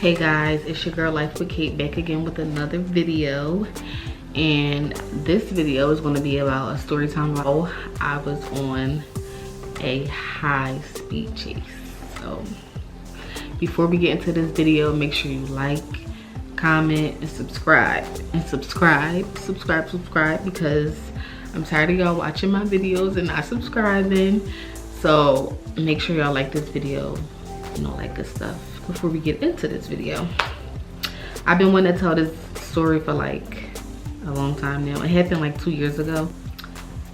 Hey guys, it's your girl Life with Kate back again with another video, and this video is going to be about a story time. I was on a high-speed chase. So before we get into this video, make sure you like, comment, and subscribe. Subscribe, because I'm tired of y'all watching my videos and not subscribing. So make sure y'all like this video, you know, like good stuff. Before we get into this video, I've been wanting to tell this story for like a long time now. It happened like 2 years ago.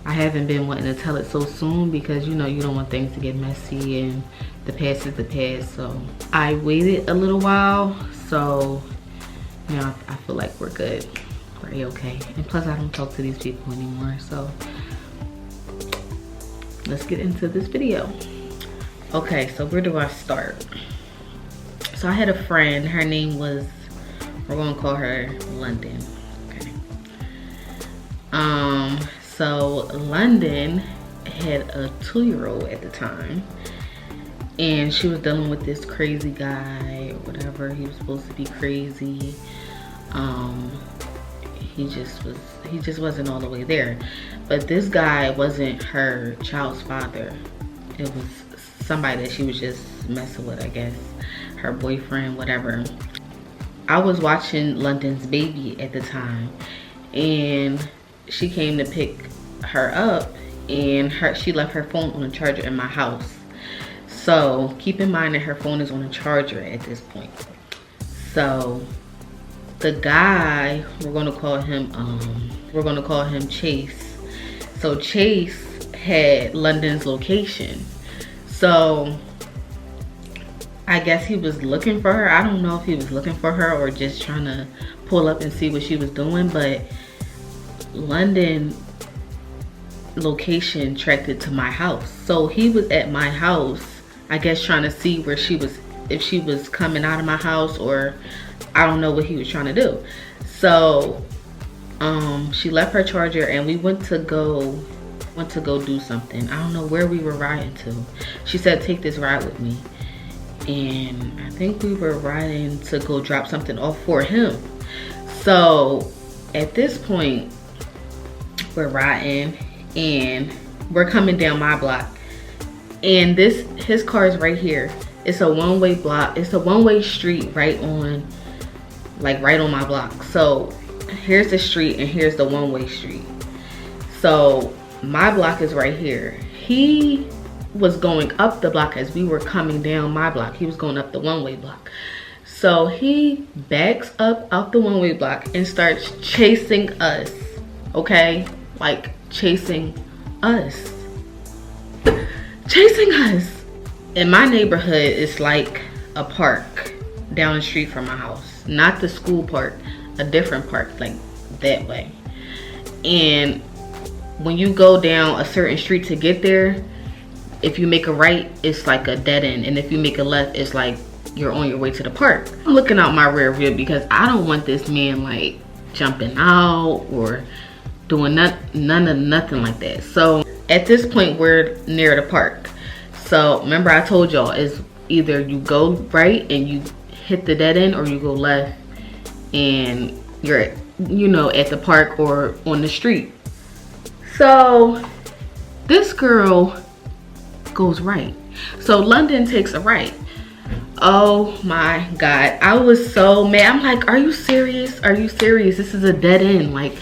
I haven't been wanting to tell it so soon because, you know, you don't want things to get messy and the past is the past. So I waited a little while, so now I feel like we're good. We're okay. And plus I don't talk to these people anymore. So let's get into this video. Okay, so where do I start? So I had a friend, her name was, we're gonna call her London, okay. So London had a 2-year-old at the time, and she was dealing with this crazy guy or whatever. He was supposed to be crazy. He just wasn't all the way there. But this guy wasn't her child's father. It was somebody that she was just messing with, I guess. Her boyfriend, whatever. I was watching London's baby at the time, and she came to pick her up, and she left her phone on a charger in my house. So keep in mind that her phone is on a charger at this point. So the guy, we're gonna call him Chase. So Chase had London's location. So I guess he was looking for her. I don't know if he was looking for her or just trying to pull up and see what she was doing, but London location tracked it to my house. So he was at my house, I guess trying to see where she was, if she was coming out of my house, or I don't know what he was trying to do. So she left her charger and we went to go do something. I don't know where we were riding to. She said, take this ride with me. And I think we were riding to go drop something off for him. So at this point, we're riding and we're coming down my block, and his car is right here. It's a one-way block. It's a one-way street right on my block. So here's the street and here's the one-way street. So my block is right here. He was going up the block as we were coming down my block. He was going up the one-way block. So he backs up out the one-way block and starts chasing us, okay? Like chasing us. Chasing us. In my neighborhood, it's like a park down the street from my house. Not the school park, a different park, like that way. And when you go down a certain street to get there, if you make a right, it's like a dead end. And if you make a left, it's like you're on your way to the park. I'm looking out my rear view because I don't want this man like jumping out or doing nothing like that. So at this point, we're near the park. So remember I told y'all, is either you go right and you hit the dead end, or you go left and you're, you know, at the park or on the street. So this girl goes right. So London takes a right. Oh my God. I was so mad. I'm like, are you serious? Are you serious? This is a dead end. Like,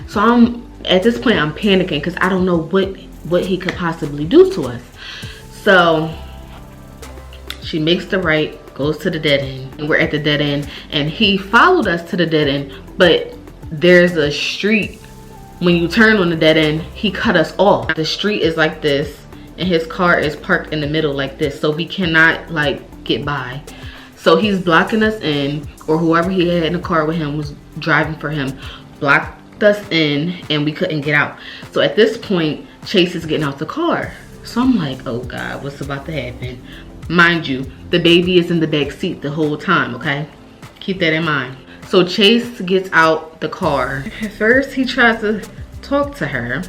so at this point I'm panicking because I don't know what he could possibly do to us. So she makes the right, goes to the dead end, and we're at the dead end, and he followed us to the dead end, but there's a street. When you turn on the dead end, he cut us off. The street is like this, and his car is parked in the middle like this, so we cannot like get by. So he's blocking us in, or whoever he had in the car with him was driving for him, blocked us in, and we couldn't get out. So at this point, Chase is getting out the car. So I'm like, oh God, what's about to happen? Mind you, the baby is in the back seat the whole time, okay? Keep that in mind. So Chase gets out the car. At first, he tries to talk to her,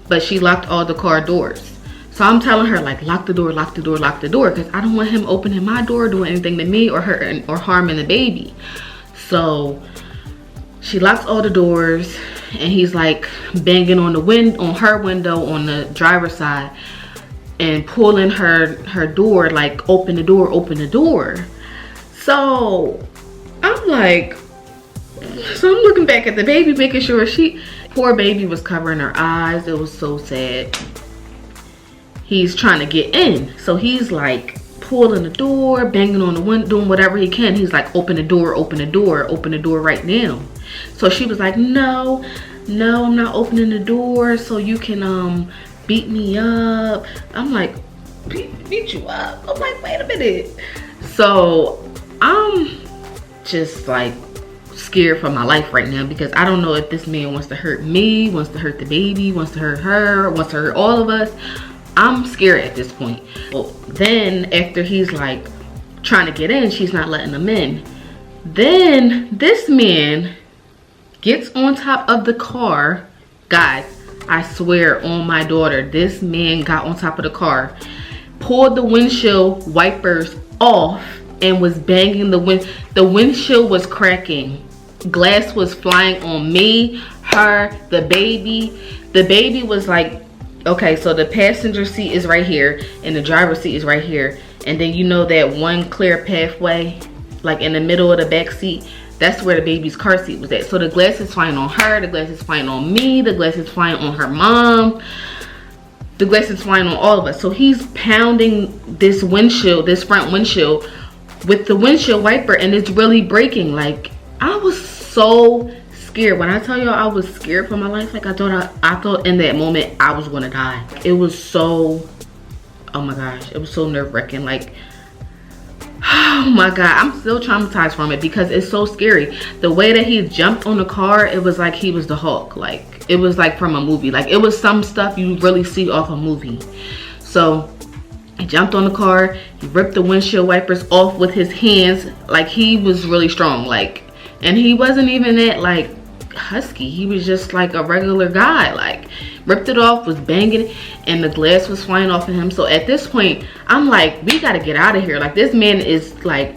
but she locked all the car doors. So So I'm telling her, like, lock the door, lock the door, lock the door, because I don't want him opening my door, doing anything to me or her, or harming the baby. So she locks all the doors, and he's like banging on her window on the driver's side, and pulling her door, like, open the door, open the door. So I'm like, so I'm looking back at the baby, making sure poor baby was covering her eyes. It was so sad. He's trying to get in, so he's like pulling the door, banging on the window, doing whatever he can. He's like, open the door, open the door, open the door right now. So she was like, no, I'm not opening the door so you can beat me up. I'm like, beat you up? I'm like, wait a minute. So I'm just like scared for my life right now, because I don't know if this man wants to hurt me, wants to hurt the baby, wants to hurt her, wants to hurt all of us. I'm scared at this point. Well, then after he's like trying to get in, she's not letting him in. Then this man gets on top of the car. Guys, I swear on my daughter, this man got on top of the car, pulled the windshield wipers off, and was banging the windshield was cracking. Glass was flying on me, her, the baby. The baby was like, okay, so the passenger seat is right here and the driver's seat is right here, and then you know that one clear pathway like in the middle of the back seat, that's where the baby's car seat was at. So the glass is flying on her, the glass is flying on me, the glass is flying on her mom, the glass is flying on all of us. So he's pounding this windshield, this front windshield, with the windshield wiper, and it's really breaking. Like, I was so scared. When I tell y'all I was scared for my life, like I thought in that moment I was gonna die. It was so, oh my gosh, it was so nerve-wracking. Like, oh my god, I'm still traumatized from it because it's so scary. The way that he jumped on the car, it was like he was the Hulk. Like, it was like from a movie. Like, it was some stuff you really see off a movie. So he jumped on the car, he ripped the windshield wipers off with his hands. Like, he was really strong. Like, and he wasn't even that like husky, he was just like a regular guy. Like, ripped it off, was banging it, and the glass was flying off of him. So at this point, I'm like, we gotta get out of here. Like, this man is like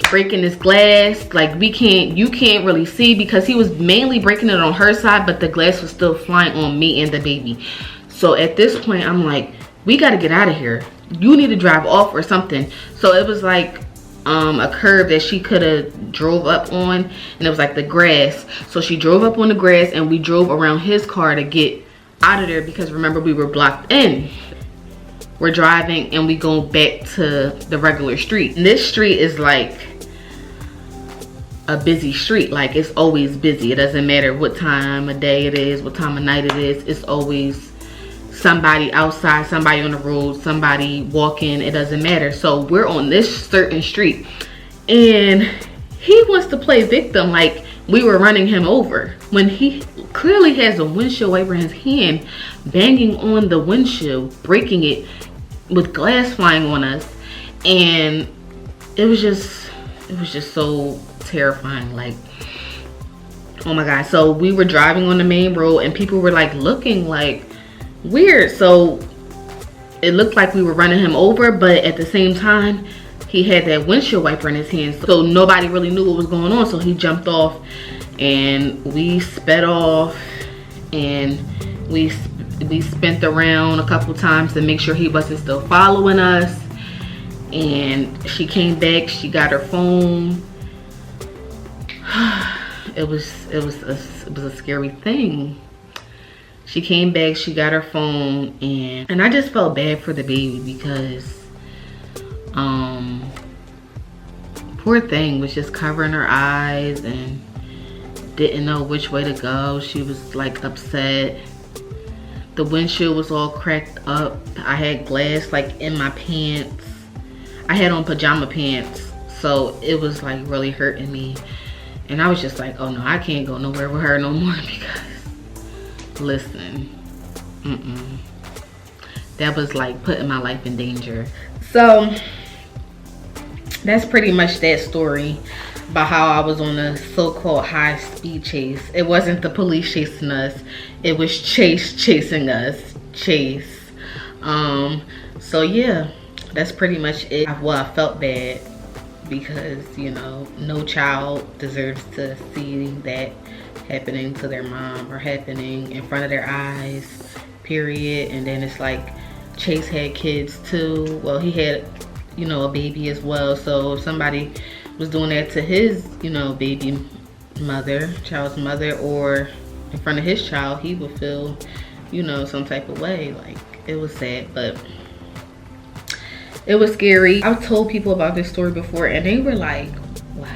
breaking this glass. Like, you can't really see, because he was mainly breaking it on her side, but the glass was still flying on me and the baby. So at this point, I'm like, we gotta get out of here. You need to drive off or something. So it was like a curb that she could have drove up on, and it was like the grass. So she drove up on the grass, and we drove around his car to get out of there, because remember, we were blocked in. We're driving and we go back to the regular street, and this street is like a busy street. Like, it's always busy. It doesn't matter what time of day it is, what time of night it is, it's always somebody outside, somebody on the road, somebody walking. It doesn't matter. So we're on this certain street, and he wants to play victim, like we were running him over, when he clearly has a windshield wiper in his hand, banging on the windshield, breaking it, with glass flying on us. And it was just so terrifying. Like, oh my god. So we were driving on the main road, and people were like looking like weird. So it looked like we were running him over, but at the same time, he had that windshield wiper in his hand, so nobody really knew what was going on. So he jumped off, and we sped off, and we spent around a couple times to make sure he wasn't still following us. And she came back, she got her phone. It was a scary thing. She came back, she got her phone, and I just felt bad for the baby, because poor thing was just covering her eyes and didn't know which way to go. She was like upset. The windshield was all cracked up. I had glass like in my pants. I had on pajama pants, so it was like really hurting me. And I was just like, oh no, I can't go nowhere with her no more, because listen, that was like putting my life in danger. So that's pretty much that story about how I was on a so-called high-speed chase. It wasn't the police chasing us, it was Chase chasing us. Chase. So yeah, that's pretty much it. Well, I felt bad because, you know, no child deserves to see that happening to their mom or happening in front of their eyes, period. And then it's like Chase had kids too. Well, he had, you know, a baby as well. So if somebody was doing that to his, you know, baby mother, child's mother, or in front of his child, he would feel, you know, some type of way. Like, it was sad, but it was scary. I've told people about this story before and they were like, what?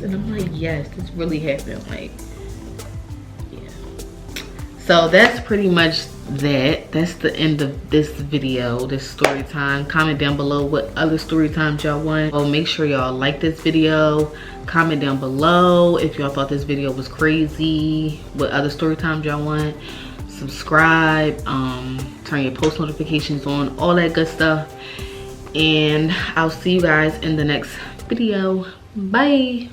And I'm like, yes, this really happened. Like, yeah. So that's pretty much that. That's the end of this video, this story time. Comment down below what other story times y'all want. Oh, make sure y'all like this video. Comment down below if y'all thought this video was crazy, what other story times y'all want. Subscribe, turn your post notifications on, all that good stuff. And I'll see you guys in the next video. Bye.